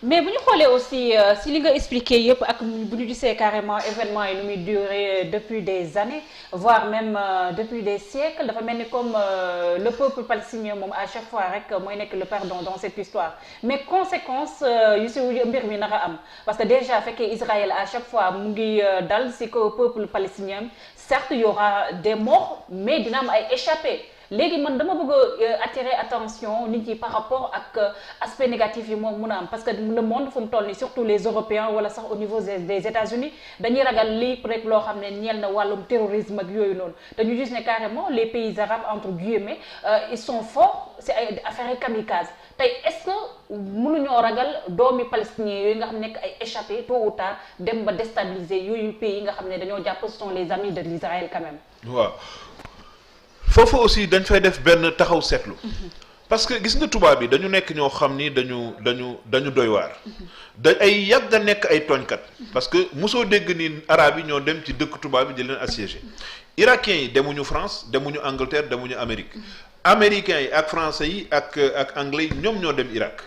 mais bu ñu xoolee aussi si li nga expliqué yëpp ak bu ñu gisee carrément événement yi nu muy durer depuis des années voire même depuis des siècles dafa mel ni comme le peuple palestinien moom à chaque fois rek mooy nekk le perdant dans cette histoire mais conséquence yu si mbir mi naka am parce que déjà fekkee Israël à chaque fois mu ngi dal si ko peuple palestinien certes il y aura des morts mais dina am ay échappés. léegi man dama bëgg a attirer attention nit ñi par rapport ak aspect négatif yi moom mun a am parce que le monde fu mu toll nii surtout les Européens wala sax au niveau des États-Unis dañuy ragal lii rek loo xam ne ñeel na wàllum terrorisme ak yooyu noonu dañu gis ne carrément les pays arabes entre guillemets ils sont forts c'est ay affaires kamikaze tey est-ce que mënuñoo ragal doomi palestiniens yooyu nga xam nekk ay échappés tôt ou tard dem ba déstabiliser yooyu pays yi nga xam ne dañoo jàpp ce sont les amis de l'Israël quand même. waaw. foofu aussi dañ fay def benn taxaw seetlu parce que gis nga tubaab bi dañu nekk ñoo xam ni dañu doy waar da ay yàgg a nekk ay tooñkat parce que mosoo dégg ni arab yi ñoo dem ci dëkk tubaab bi di leen assiégé irakiens yi demuñu France demuñu Angleterre demuñu Amérique américains yi ak français yi ak anglais yi ñoom ñoo dem Irak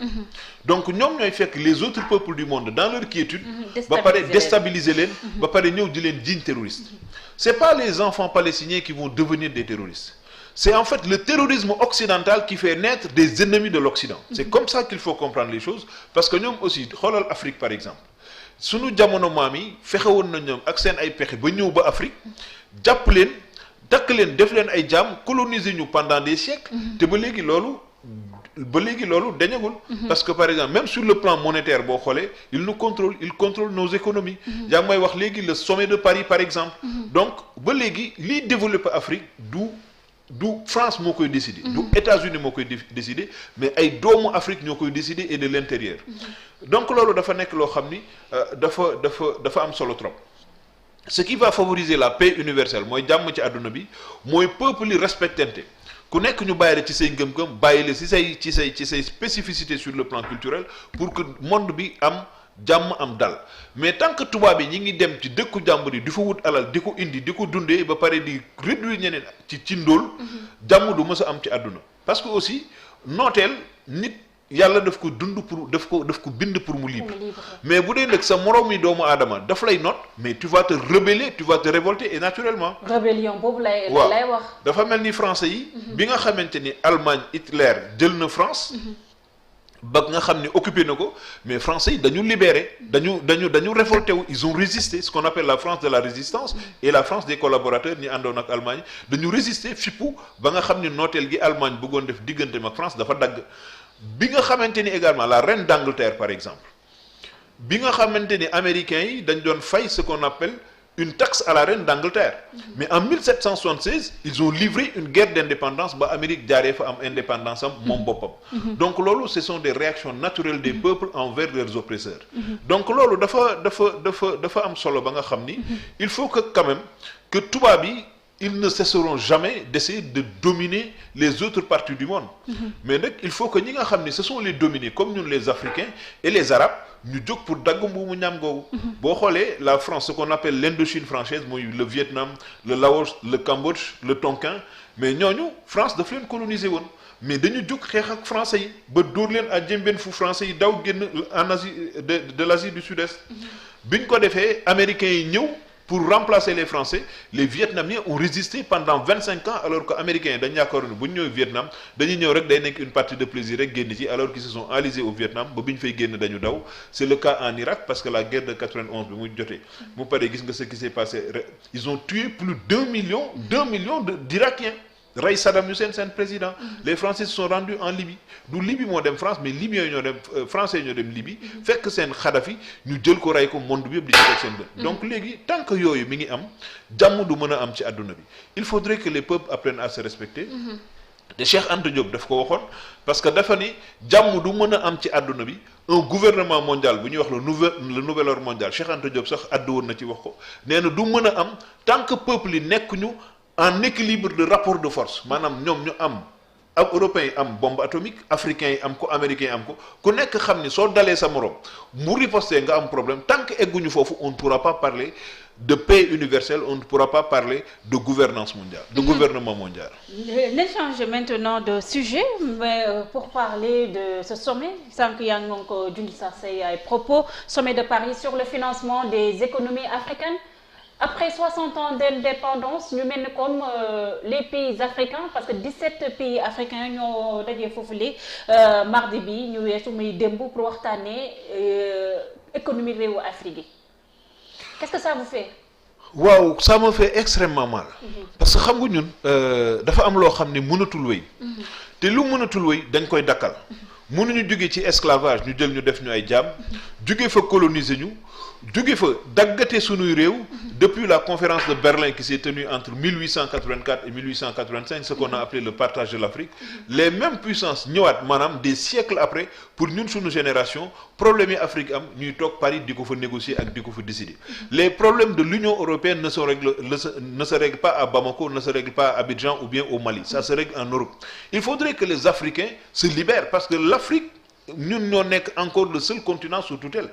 donc ñoom ñooy fekk les autres peuples du monde dans leur quiétude ba pare déstabiliser leen ba pare ñëw di leen jiiñ terroriste c'est pas les enfants palestiniens qui vont devenir des terroristes c'est en fait le terrorisme occidental qui fait naître des ennemis de l'Occident c'est comme ça qu'il faut comprendre les choses parce que ñoom aussi xoolal Afrique par exemple sunu jamono maam yi fexe woon na ñoom ak seen ay pexe ba ñëw ba Afrique jàpp leen dakk leen def leen ay jaam coloniser ñu pendant des siècles te ba léegi loolu dañagul parce que par exemple même sur le plan monétaire boo xoolee il contrôle nos économies yaa ngi may wax léegi le sommet de Paris par exemple donc ba léegi liy développer Afrique du France moo koy décider du États-Unis moo koy décider mais ay doomu Afrique ñoo koy décider et de l'intérieur donc loolu dafa nekk loo xam ni dafa am solo trop ce qui va favoriser la paix universelle mooy jàmm ci àdduna bi mooy peuple yi respectante ku nekk ñu bàyyi la ci say ngëm-ngëm bàyyi la ci say spécificité sur le plan culturel pour que monde bi am jàmm am dal mais tant que tubaab yi ñi ngi dem ci dëkku jàmbur yi di fa wut alal di ko indi di ko dundee ba pare di réduire ñeneen ci ndóol jàmm du mës a am ci àdduna parce que aussi nooteel nit yàlla daf ko dund pour daf ko bind pour mu libre mais bu dee nag sa moroom yi doomu aadama daf lay noot mais tu vas te rebeller tu vas te révolter et naturellement rébellion boobu lay wax dafa mel ni français yi bi nga xamante ni Allemagne Hitler jël na France ba nga xam ni occupé na ko mais français yi dañu libéré dañu révolté wu ils ont résisté ce qu'on appelle la France de la résistance et la France des collaborateurs ñi àndoon ak Allemagne dañu résister fippu ba nga xam ni nooteel gi Allemagne bëggoon def digganteem ak France dafa dagg bi nga xamante ni également la reine d'Angleterre par exemple bi nga xamante ni américains yi dañ doon fay ce qu'on appelle une taxe à la reine d'Angleterre mais en 1776 ils ont livré une guerre d'indépendance ba Amérique jaaree fa am indépendance am moom boppam donc loolu ce sont des réactions naturelles des peuples envers leurs oppresseurs donc loolu dafa am solo ba nga xam ni il faut que quand même que tubaab yi ils ne cesseront jamais d'essayer de dominer les autres parties du monde mais nag il faut que ñi nga xam ni ce sont les dominés comme ñun les Africains et les Arabes ñu jóg pour dagg mbuumu ñaam googu boo xoolee la France ce qu'on appelle l'Indochine française mooy le Vietnam le Laos le Cambodge le Tonkin mais ñooñu France daf leen coloniser woon mais dañu jóg xeex ak français yi ba dóor leen à jëmbeen fu français yi daw génn en Asie de l'Asie du Sud-Est biñ ko defee américains yi ñëw pour remplacer les Français les Vietnamiens ont résisté pendant 25 ans alors que américains yi dañu yaakaaroon ne bu ñu ñëw Vietnam dañuy ñëw rek day nekk une partie de plaisir rek génn ci alors qu'ils se sont enlisés au Vietnam ba bi ñu fay génn dañu daw c'est le cas en Irak parce que la guerre de 91 bi muy jotee mu pare gis nga ce qui s'est passé ils ont tué plus d'1 million d'Irakiens rey Saddam Hussein seen président les Français se sont rendus en Libye du Libye moo dem France mais Libyens yi ñoo dem Français yi ñoo dem Libye fekk seen Kadhafi ñu jël ko rey ko monde bi yëpp di ci teg seen bët donc léegi tant que yooyu mi ngi am jàmm du mën a am ci àdduna bi il faudrait que les peuples apprennent à se respecter te Cheikh Anta Diop daf ko waxoon parce que dafa ni jàmm du mën a am ci àdduna bi un gouvernement mondial bu ñuy wax le nouvel ordre mondial Cheikh Anta Diop sax àddu woon na ci wax ko nee na du mën a am tant que peuple yi nekk ñu en équilibre de rapport de force maanaam ñoom ñu am am européens yi am bombe atomique africains yi am ko américains yi am ko ku nekk xam ni soo dalee sa morom mu riposter nga am problème tant que egguñu foofu on ne pourra pas parler de paix universelle, on ne pourra pas parler de gouvernance mondiale, de gouvernement mondial. On change maintenant de sujet, mais pour parler de ce sommet, sans qu'il y ait encore d'une propos, sommet de Paris sur le financement des économies africaines. Après 60 ans d'indépendance, nous menons comme les pays africains, parce que 17 pays africains nous ont mardi bi nous sommes dembu pour waxtané économie réewu Afrique. Qu'est-ce que ça vous fait? Waaw, ça me fait extrêmement mal. Parce que xam nga ñun dafa am loo xam ne mënatul wéy. te lu mënatul wéy dañ koy dakkal. mënuñu jóge ci esclavage ñu jël ñu def ñu ay jaam. jóge fa coloniser ñu. jóge fa daggate sunuy réew. depuis la conférence de Berlin qui s'est tenue entre 1884 et 1885, ce qu'on a appelé le partage de l'Afrique, les mêmes puissances ñëwaat maanaam des siècles après pour ñun sunu génération problème yi Afrique am ñuy toog Paris di ko fa négocier ak di ko fa décider. Les problèmes de l'Union européenne ne se règlent pas à Bamako, ne se règlent pas à Abidjan ou bien au Mali, ça se règle en Europe. Il faudrait que les Africains se libèrent parce que l'Afrique ñun ñoo nekk encore le seul continent sous tutelle.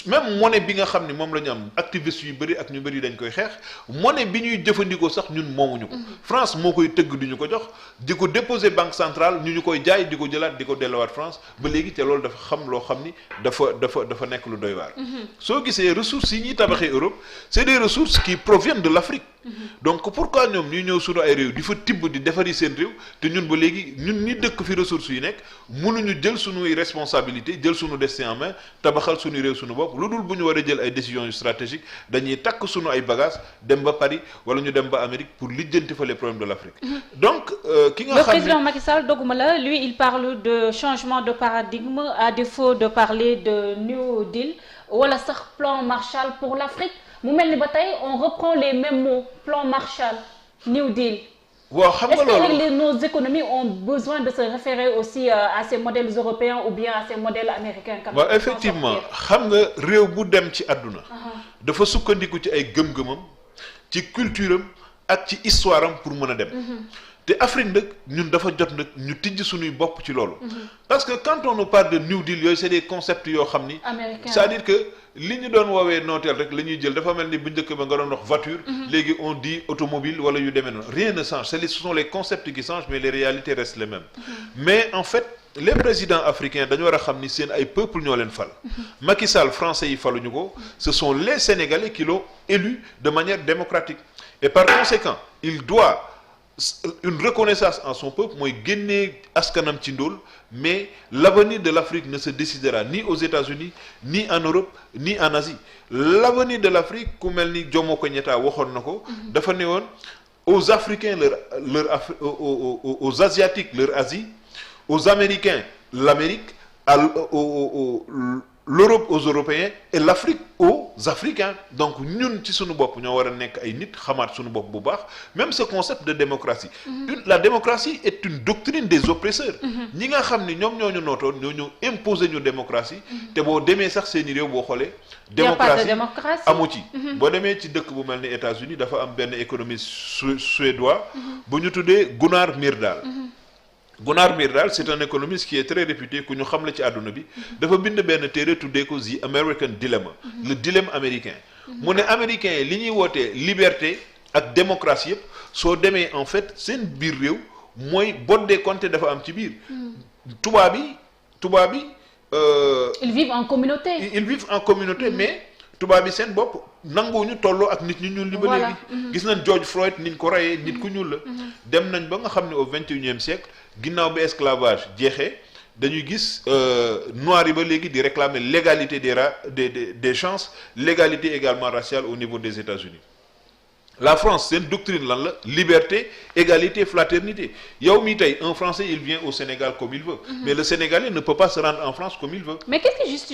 Même monnaie bi nga xam ne moom la ñu am activistes yu bëri ak ñu bëri dañ koy xeex monnaie bi ñuy jëfandikoo sax ñun moomuñu ko. France moo koy tëgg du ñu ko jox di ko déposer banque centrale ñu koy jaay di ko jëlaat di ko delluwaat France ba léegi te loolu dafa xam loo xam ni dafa nekk lu doy waar. soo gisee ressources yi ñuy tabaxee Europe c'est des ressources qui proviennent de l'Afrique. Donc pourquoi ñoom ñuy ñëw sunu ay réew di fa tibb di defari seen réew te ñun ba léegi ñun ñi dëkk fi ressources yi nekk mënuñu jël sunuy responsabilité jël sunu destin en main tabaxal sunu réew sunu bopp lu dul bu ñu war a jël ay décisions stratégiques dañuy takk sunu ay bagages dem ba Paris wala ñu dem ba Amérique pour lijjanti fa les problèmes de l'Afrique. Donc ki nga xam ne le président Macky Sall doguma la lui il parle de changement de paradigme à défaut de parler de New Deal wala sax plan Marshall pour l'Afrique. Mu mel ni ba tey on reprend les mêmes mots plan Marshall New Deal. waaw xam nga loolu est-ce que nos économies ont besoin de se référer aussi à ces modèles européens ou bien à ces modèles américains. waaw effectivement xam nga réew bu dem ci àdduna. dafa sukkandiku ci ay gëm-gëmam ci culture am ak ci histoire am pour mën a dem. te Afrique nag ñun dafa jot nag ñu tijj suñuy bopp ci loolu. parce que quand on nous parle de New Deal yooyu c'est des concepts yoo xam ni. c'est-à-dire que li ñu doon woowee nooteel rek la ñuy jël dafa mel ni bu njëkk ba nga doon wax voiture. léegi on dit automobile wala yu demee noonu rien ne change ce sont les concepts qui changent mais les réalités restent les mêmes. mais en fait les présidents africains dañu war a xam ni seen ay peuples ñoo leen fal. Macky Sall français yi faluñu ko ce sont les Sénégalais qui l'ont élu de manière démocratique et par conséquent il doit une reconnaissance en son peuple mooy génnee askanam ci ndóol mais l'avenir de l'Afrique ne se décidera ni aux États-Unis ni en Europe ni en Asie l'avenir de l'Afrique ku mel ni Jomo Kenyatta waxoon na ko dafa ne woon aux Africains aux Asiatiques leur Asie aux Américains l'Amérique l'Europe aux Européens et l'Afrique aux Africains donc ñun ci suñu bopp ñoo war a nekk ay nit xamaat suñu bopp bu baax même ce concept de démocratie la démocratie est une doctrine des oppresseurs ñi nga xam ni ñoom ñoo ñu nootoon ñoo ñu imposer ñu démocratie te boo demee sax seeni réew boo xoolee démocratie amu ci boo demee ci dëkk bu mel ni États-Unis dafa am benn économiste suédois bu ñu tuddee Gunnar Myrdal Gunnar Myrdal c'est un économiste qui est très réputé ku ñu xam la ci àdduna bi dafa bind benn téere tuddee ko The American Dilemma le dilemme américain mu ne américains yi li ñuy wootee liberté ak démocratie yëpp soo demee en fait seen biir réew mooy boddee compté dafa am ci biir tubaab bi ils vivent en communauté mais tubaab bi seen bopp nanguwuñu tolloo ak nit ñu ñuul li ba léegi gis nañ George Floyd niñ ko reyee nit ku ñuul la dem nañ ba nga xam ne au 21e siècle ginnaaw bi esclavage jeexee dañuy gis noirs yi ba léegi di réclamer l'égalité des chances l'égalité également raciale au niveau des États-Unis la France seen doctrine lan la liberté égalité fraternité yow mii tey un Français il vient au Sénégal comme il veut mais le Sénégalais ne peut pas se rendre en France comme il veut. Mais qu'est-ce qui justifie